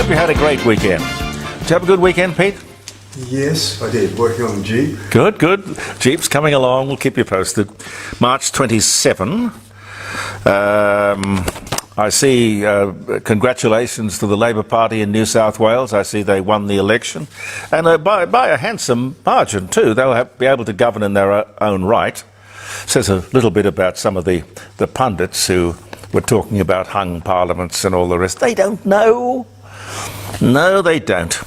you had a great weekend. Did you have a good weekend, Pete? Yes, I did. Working on the Jeep. Good, good. Jeep's coming along. We'll keep you posted. March 27. I see congratulations to the Labor Party in New South Wales. I see they won the election. And by a handsome margin, too. They'll be able to govern in their own right. Says a little bit about some of the pundits who were talking about hung parliaments and all the rest. They don't know. No, they don't.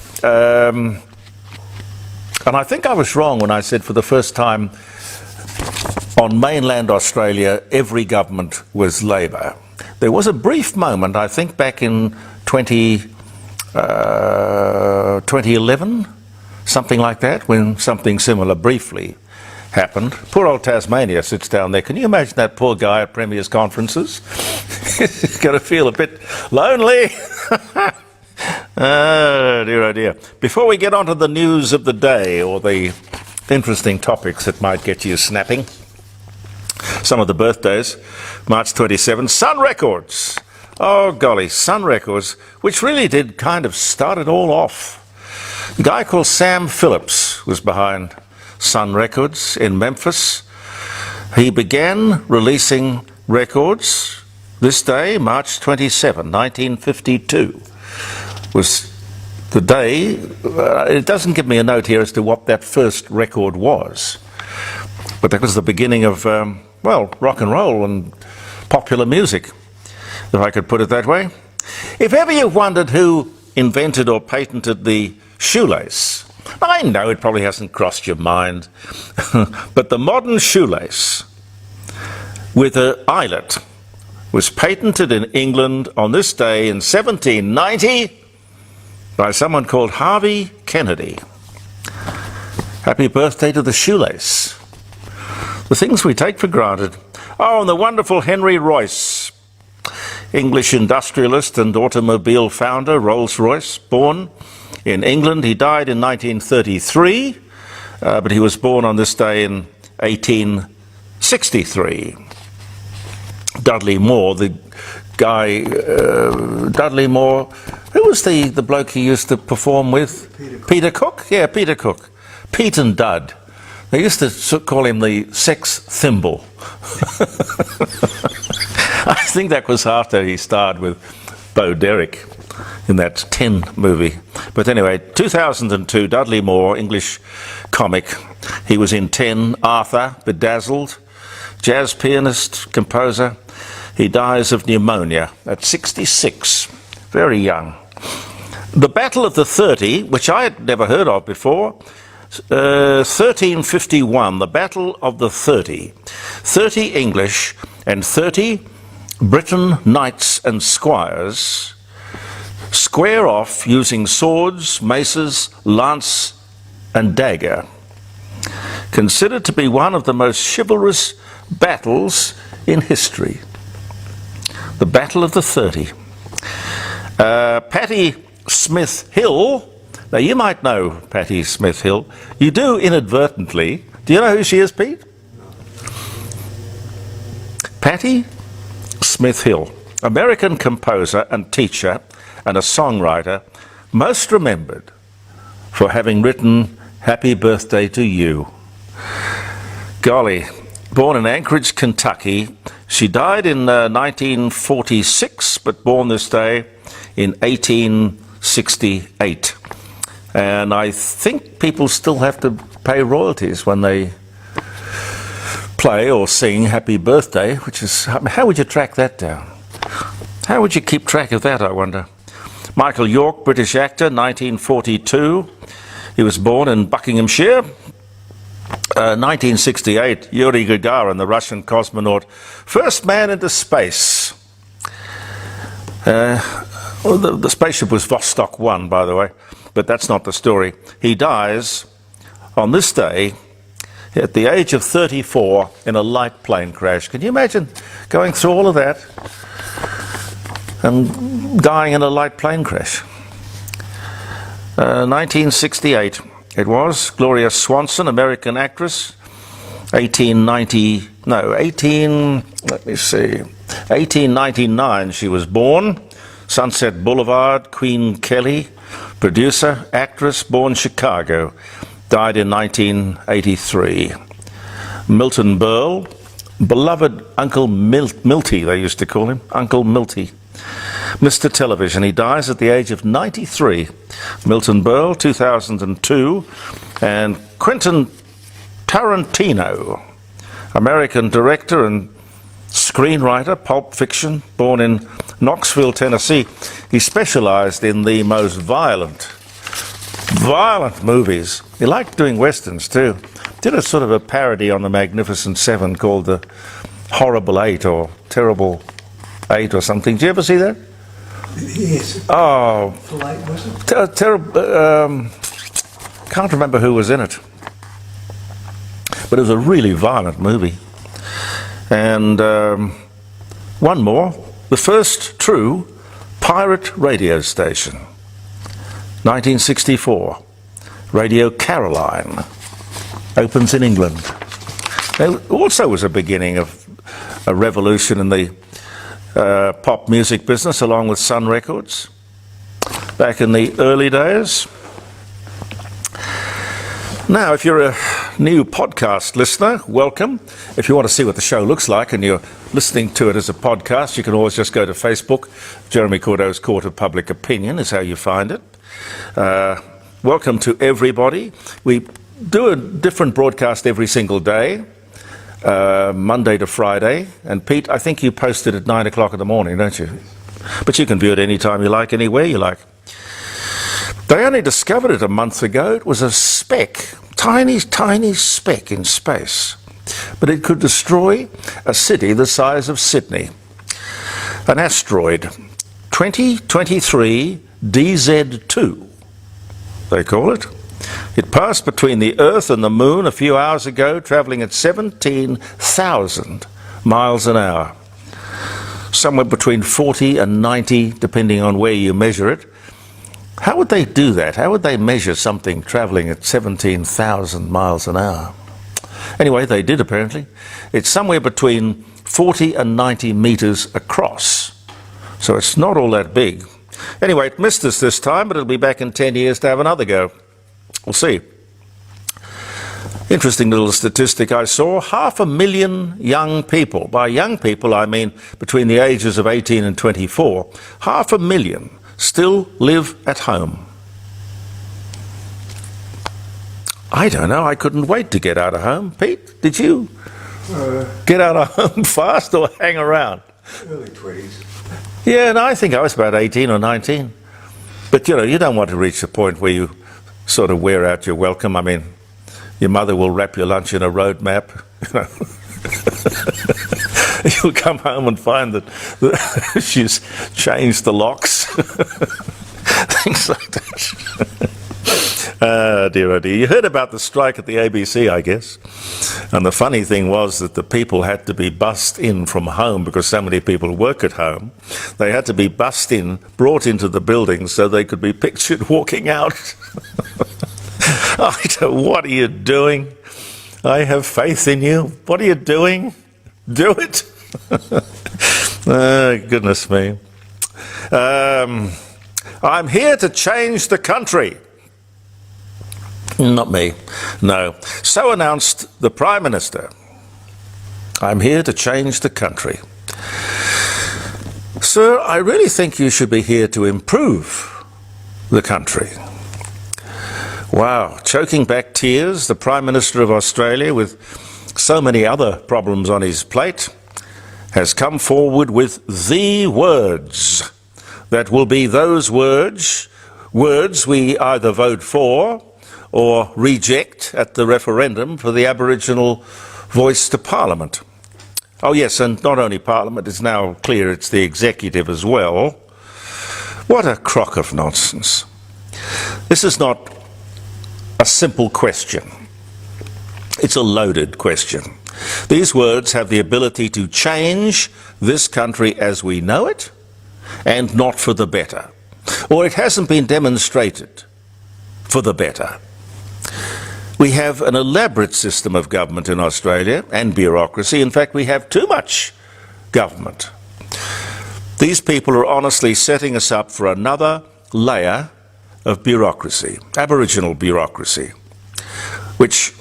And I think I was wrong when I said for the first time on mainland Australia, every government was Labor. There was a brief moment, I think back in 2011, something like that, when something similar briefly happened. Poor old Tasmania sits down there. Can you imagine that poor guy at Premier's conferences? He's going to feel a bit lonely. Oh dear, oh dear. Before we get on to the news of the day or the interesting topics that might get you snapping, some of the birthdays, March 27, Sun Records. Oh golly, Sun Records, which really did kind of start it all off. A guy called Sam Phillips was behind Sun Records in Memphis. He began releasing records this day, March 27, 1952. Was the day, it doesn't give me a note here as to what that first record was, but that was the beginning of, rock and roll and popular music, if I could put it that way. If ever you wondered who invented or patented the shoelace, I know it probably hasn't crossed your mind, but the modern shoelace with an eyelet was patented in England on this day in 1790 by someone called Harvey Kennedy. Happy birthday to the shoelace. The things we take for granted. Oh, and the wonderful Henry Royce, English industrialist and automobile founder, Rolls-Royce, born in England. He died in 1933, but he was born on this day in 1863. Dudley Moore, the guy, Dudley Moore, who was the bloke he used to perform with? Peter Cook? Yeah, Peter Cook. Pete and Dud. They used to call him the sex thimble. I think that was after he starred with Bo Derek in that 10 movie. But anyway, 2002, Dudley Moore, English comic. He was in 10, Arthur, Bedazzled, jazz pianist, composer. He dies of pneumonia at 66, very young. The Battle of the 30, which I had never heard of before, 1351, the Battle of the 30. 30 English and 30 Briton knights and squires square off using swords, maces, lance and dagger. Considered to be one of the most chivalrous battles in history. The Battle of the 30. Patti Smith Hill. Now you might know Patti Smith Hill. You do inadvertently. Do you know who she is, Pete? Patti Smith Hill, American composer and teacher and a songwriter, most remembered for having written Happy Birthday to You. Golly, born in Anchorage, Kentucky. She died in 1946, but born this day in 1868. And I think people still have to pay royalties when they play or sing Happy Birthday, which is, how would you track that down? How would you keep track of that, I wonder? Michael York, British actor, 1942. He was born in Buckinghamshire. 1968, Yuri Gagarin, the Russian cosmonaut, first man into space. The spaceship was Vostok 1, by the way, but that's not the story. He dies on this day at the age of 34 in a light plane crash. Can you imagine going through all of that and dying in a light plane crash? 1968 it was. Gloria Swanson, American actress, 1899 she was born. Sunset Boulevard, Queen Kelly, producer, actress, born Chicago, died in 1983. Milton Berle, beloved Uncle Milty, they used to call him, Uncle Milty. Mr. Television, he dies at the age of 93. Milton Berle, 2002. And Quentin Tarantino, American director and screenwriter, Pulp Fiction, born in Knoxville, Tennessee. He specialized in the most violent movies. He liked doing westerns too. Did a sort of a parody on the Magnificent Seven called The Horrible Eight or Terrible Eight or something. Did you ever see that? Yes. Oh, Light, was it? terrible. Can't remember who was in it. But it was a really violent movie. And one more, the first true pirate radio station, 1964, Radio Caroline, opens in England. It also was a beginning of a revolution in the pop music business, along with Sun Records, back in the early days. Now, if you're a new podcast listener, welcome. If you want to see what the show looks like and you're listening to it as a podcast, you can always just go to Facebook. Jeremy Cordo's Court of Public Opinion is how you find it. Welcome to everybody. We do a different broadcast every single day, Monday to Friday. And Pete, I think you post it at 9 o'clock in the morning, don't you? But you can view it anytime you like, anywhere you like. They only discovered it a month ago. It was a speck, tiny, tiny speck in space. But it could destroy a city the size of Sydney. An asteroid, 2023 DZ2, they call it. It passed between the Earth and the Moon a few hours ago, travelling at 17,000 miles an hour. Somewhere between 40 and 90, depending on where you measure it. How would they do that? How would they measure something travelling at 17,000 miles an hour? Anyway, they did apparently. It's somewhere between 40 and 90 metres across. So it's not all that big. Anyway, it missed us this time, but it'll be back in 10 years to have another go. We'll see. Interesting little statistic I saw. 500,000 young people. By young people, I mean between the ages of 18 and 24. 500,000 still live at home. I don't know. I couldn't wait to get out of home. Pete, did you get out of home fast or hang around? Early 20s. Yeah, and I think I was about 18 or 19. But, you know, you don't want to reach the point where you sort of wear out your welcome. I mean, your mother will wrap your lunch in a road map. You know. You'll come home and find that she's changed the locks. Things like that. Oh dear. You heard about the strike at the ABC, I guess. And the funny thing was that the people had to be bussed in from home because so many people work at home. They had to be bussed in, brought into the building so they could be pictured walking out. What are you doing? I have faith in you. What are you doing? Do it. Oh, goodness me. I'm here to change the country. Not me, no. So announced the Prime Minister. I'm here to change the country. Sir, I really think you should be here to improve the country. Wow, choking back tears, the Prime Minister of Australia, with so many other problems on his plate, has come forward with the words that will be those words we either vote for or reject at the referendum for the Aboriginal voice to Parliament. Oh yes, and not only Parliament, it's now clear it's the executive as well. What a crock of nonsense. This is not a simple question. It's a loaded question. These words have the ability to change this country as we know it, and not for the better. Or it hasn't been demonstrated for the better. We have an elaborate system of government in Australia and bureaucracy. In fact, we have too much government. These people are honestly setting us up for another layer of bureaucracy, Aboriginal bureaucracy, which,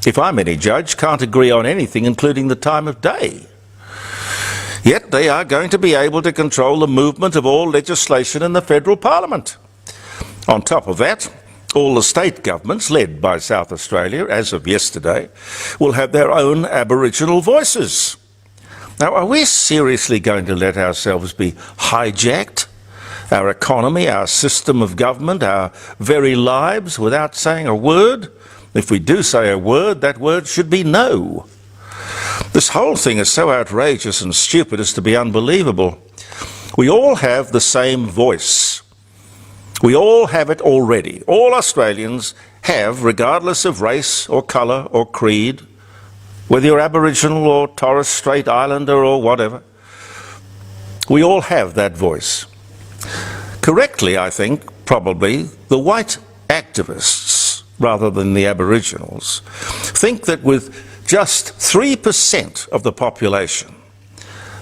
if I'm any judge, can't agree on anything, including the time of day. Yet they are going to be able to control the movement of all legislation in the federal parliament. On top of that, all the state governments, led by South Australia, as of yesterday, will have their own Aboriginal voices. Now, are we seriously going to let ourselves be hijacked? Our economy, our system of government, our very lives, without saying a word? If we do say a word, that word should be no. This whole thing is so outrageous and stupid as to be unbelievable. We all have the same voice. We all have it already. All Australians have, regardless of race or colour or creed, whether you're Aboriginal or Torres Strait Islander or whatever. We all have that voice. Correctly, I think, probably, the white activists, rather than the Aboriginals, think that with just 3% of the population,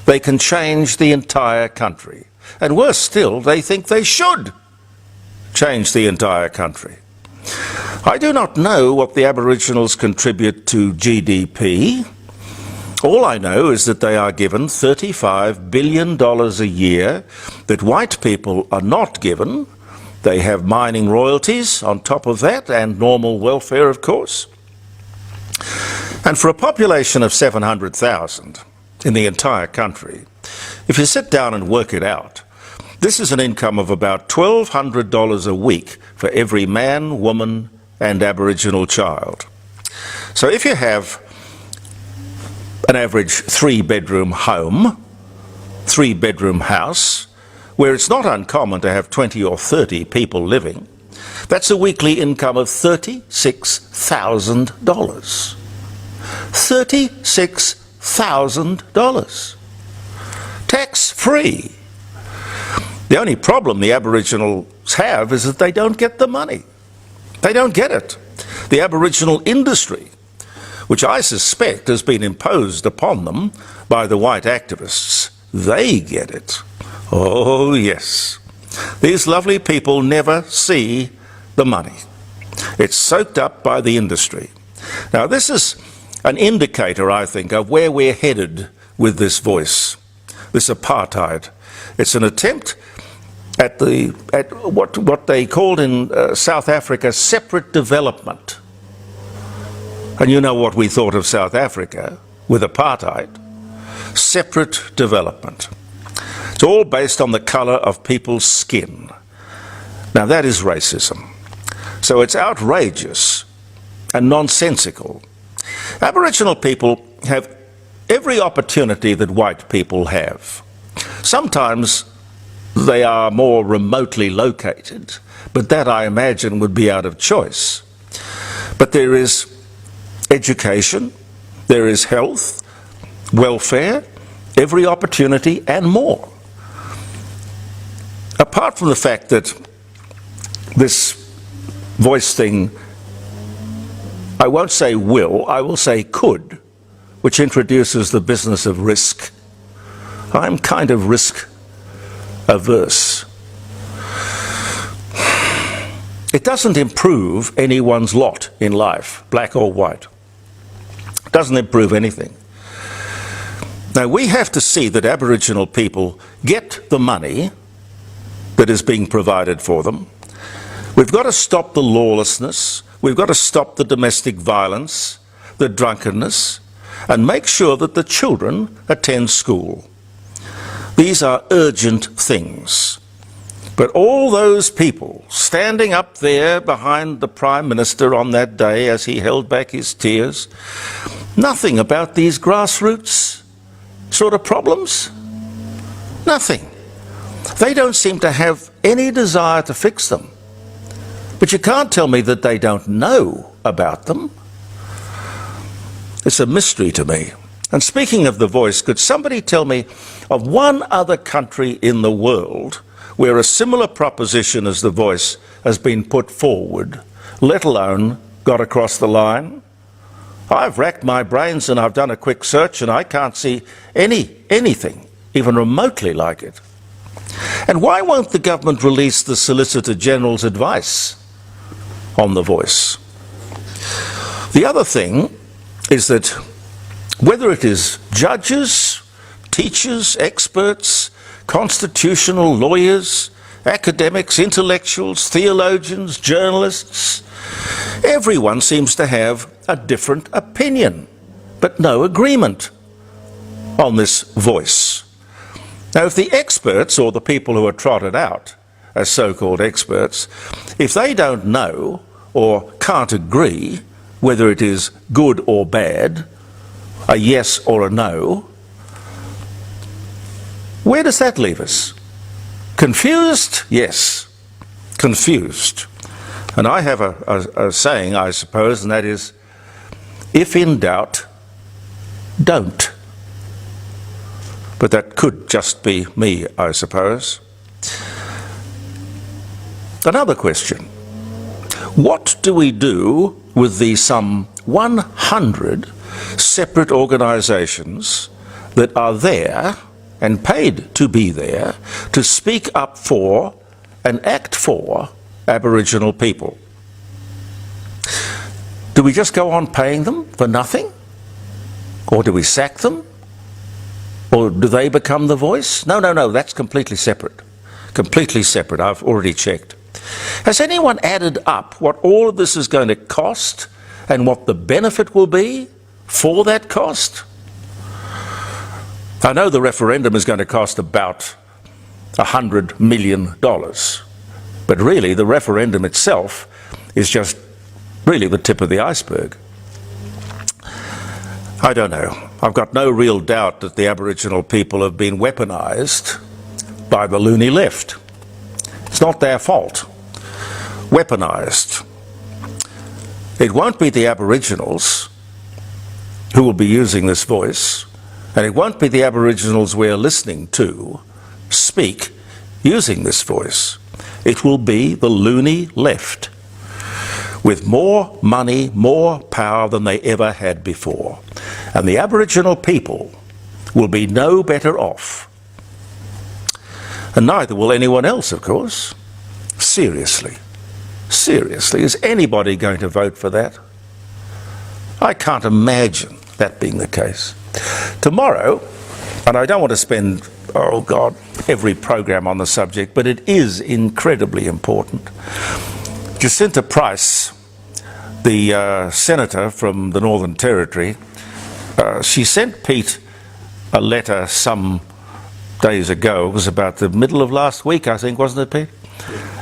they can change the entire country. And worse still, they think they should change the entire country. I do not know what the Aboriginals contribute to GDP. All I know is that they are given $35 billion a year that white people are not given. They have mining royalties on top of that, and normal welfare, of course. And for a population of 700,000 in the entire country, if you sit down and work it out, this is an income of about $1,200 a week for every man, woman, and Aboriginal child. So if you have an average three-bedroom home, three-bedroom house, where it's not uncommon to have 20 or 30 people living, that's a weekly income of $36,000. $36,000. Tax-free. The only problem the Aboriginals have is that they don't get the money. They don't get it. The Aboriginal industry, which I suspect has been imposed upon them by the white activists, they get it. Oh, yes. These lovely people never see the money. It's soaked up by the industry. Now, this is an indicator, I think, of where we're headed with this voice, this apartheid. It's an attempt at what they called in South Africa separate development. And you know what we thought of South Africa with apartheid. Separate development. It's all based on the colour of people's skin. Now that is racism. So it's outrageous and nonsensical. Aboriginal people have every opportunity that white people have. Sometimes they are more remotely located, but that I imagine would be out of choice. But there is education, there is health, welfare, every opportunity and more. Apart from the fact that this voice thing, I won't say will, I will say could, which introduces the business of risk. I'm kind of risk averse. It doesn't improve anyone's lot in life, black or white. It doesn't improve anything. Now we have to see that Aboriginal people get the money that is being provided for them. We've got to stop the lawlessness, we've got to stop the domestic violence, the drunkenness, and make sure that the children attend school. These are urgent things. But all those people standing up there behind the Prime Minister on that day as he held back his tears, nothing about these grassroots sort of problems. Nothing. They don't seem to have any desire to fix them. But you can't tell me that they don't know about them. It's a mystery to me. And speaking of the voice, could somebody tell me of one other country in the world where a similar proposition as the voice has been put forward, let alone got across the line? I've racked my brains and I've done a quick search and I can't see anything even remotely like it? And why won't the government release the Solicitor General's advice on the voice? The other thing is that whether it is judges, teachers, experts, constitutional lawyers, academics, intellectuals, theologians, journalists, everyone seems to have a different opinion, but no agreement on this voice. Now, if the experts, or the people who are trotted out as so-called experts, if they don't know or can't agree whether it is good or bad, a yes or a no, where does that leave us? Confused? Yes, confused. And I have a saying, I suppose, and that is, if in doubt, don't. But that could just be me, I suppose. Another question. What do we do with the some 100 separate organisations that are there and paid to be there to speak up for and act for Aboriginal people? Do we just go on paying them for nothing? Or do we sack them? Or do they become the voice? No, that's completely separate. Completely separate, I've already checked. Has anyone added up what all of this is going to cost and what the benefit will be for that cost? I know the referendum is going to cost about $100 million, but really the referendum itself is just really the tip of the iceberg. I don't know. I've got no real doubt that the Aboriginal people have been weaponised by the loony left. It's not their fault. Weaponised. It won't be the Aboriginals who will be using this voice, and it won't be the Aboriginals we're listening to speak using this voice. It will be the loony left, with more money, more power than they ever had before. And the Aboriginal people will be no better off. And neither will anyone else, of course. Seriously. Seriously, is anybody going to vote for that? I can't imagine that being the case. Tomorrow, and I don't want to spend, oh God, every program on the subject, but it is incredibly important. Jacinta Price, the senator from the Northern Territory, she sent Pete a letter some days ago. It was about the middle of last week, I think, wasn't it, Pete?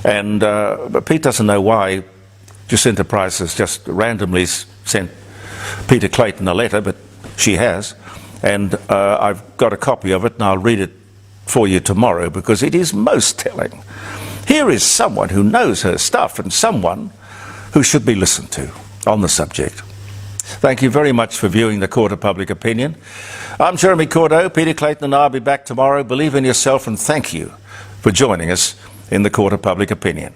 And but Pete doesn't know why Jacinta Price has just randomly sent Peter Clayton a letter, but she has. And I've got a copy of it, and I'll read it for you tomorrow, because it is most telling. Here is someone who knows her stuff, and someone who should be listened to on the subject. Thank you very much for viewing the Court of Public Opinion. I'm Jeremy Cordeaux. Peter Clayton and I will be back tomorrow. Believe in yourself, and thank you for joining us in the Court of Public Opinion.